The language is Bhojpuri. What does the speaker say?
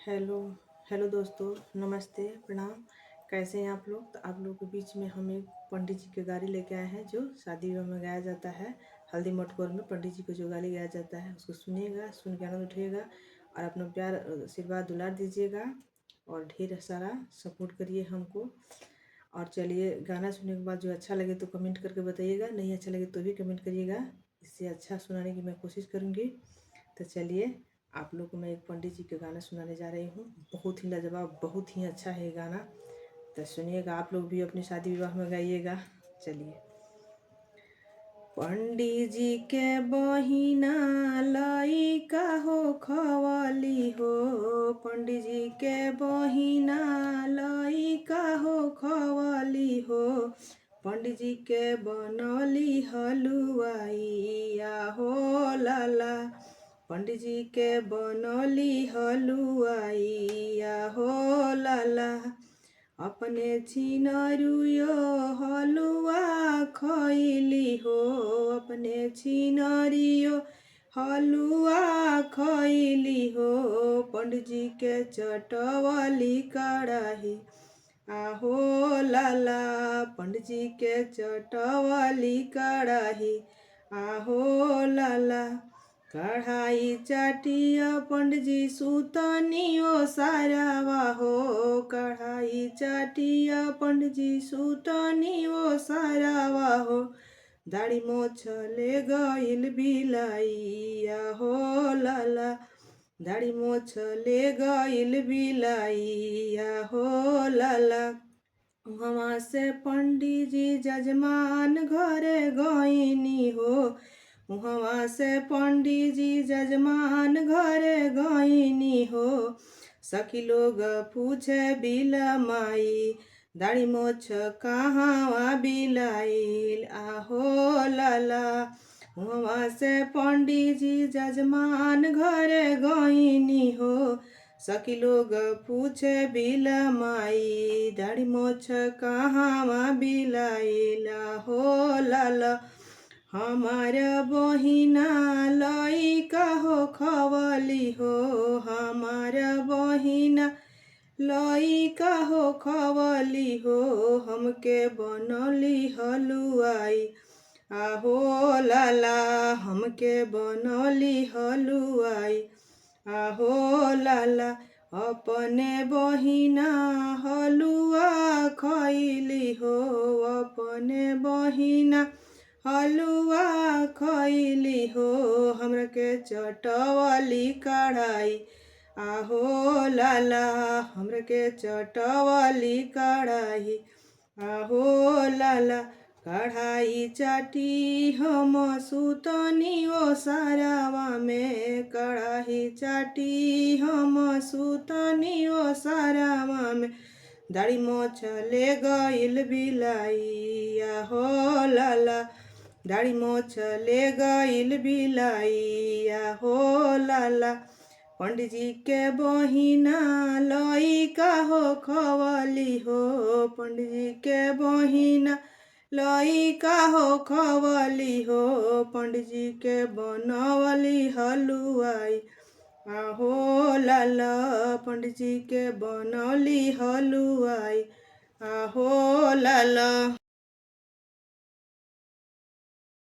हेलो हेलो दोस्तों, नमस्ते, प्रणाम। कैसे हैं आप लोग? तो आप लोगों के बीच में हम एक पंडित जी के गाने लेके आए हैं जो शादी विवाह में गाया जाता है। हल्दी मटकोर में पंडित जी को जो गाली गाया जाता है उसको सुनिएगा, सुन के आनंद उठिएगा और अपना प्यार आशीर्वाद दुलार दीजिएगा और ढेर सारा सपोर्ट करिए हमको। और चलिए, गाना सुनने के बाद जो अच्छा लगे तो कमेंट करके बताइएगा, नहीं अच्छा लगे तो भी कमेंट करिएगा। इससे अच्छा सुनाने की मैं कोशिश करूँगी। तो चलिए, आप लोग को मैं एक पंडित जी का गाना सुनाने जा रही हूँ। बहुत ही लाजवाब, बहुत ही अच्छा है ये गाना। तो सुनिएगा, आप लोग भी अपनी शादी विवाह में गाइएगा। चलिए। पंडित जी के बहिना लइका हो खवली हो, पंडित जी के बहिना लइका हो खवली हो, पंडित जी के बनली हलुआइया हो लाला, पंडित जी के बनली हलुआइया हो लाला, अपने छिनरुयो हलुआ खैली हो, अपने छिनरियो हलुआ खैली हो, पंडित जी के चटवली कड़ाही आहो लाला, पंडित जी के चटवली कड़ाही आहो लाला, कढ़ाई चाटिया पंडित जी सुतनी ओ सारावा हो, कढ़ाई चाटिया पंडित जी सुतनी ओ सारावा हो, दाढ़ी मोछ ले गइल बिलाइया हो लाला, दाढ़ी मोछ ले गइल बिलाइया हो लाला, वहाँ से पंडित जी जजमान घरे गइनी हो, वहाँ से पंडित जी जजमान घरे गइनी हो, सखी लोग पूछे बिला माई, दाढ़ी मोछ कहाँ बिलाइल आहो लाला, वहाँ से पंडित जी जजमान घरे गइनी हो, सखी लोग पूछे बिला माई, दाढ़ी मोछ कहाँ बिलाइला हो लाला, हमारा बहिना लइका हो खवली हो, हमारा बहिना लइका हो खवली हो, हमके बनली हलुआई आहो लाला, हमके बनली हलुआई आहो लाला, अपने बहिना हलुआ खैली हो, अपने बहिना हलुआ खैली हो, हमरा के चटवली कढ़ाई आहो लाला, हमरा के चटवली कढ़ाई आहो लाला, कढ़ाई चाटी हम सुतनी ओ सारावा में, कढ़ाई चाटी हम सुतनी ओ सारावा में, दाढ़ी मोछ ले गइल बिलाइया हो लाला, दाढ़ी मोछ ले गइल बिलाइया हो लाला, पंडित जी के बहिना लइका हो खवली हो, पंडित जी के बहिना लइका हो खवली हो, पंडित जी के बनवली हलुआई आहो लाला, पंडित जी के बनवली हलुआई आहो लाला।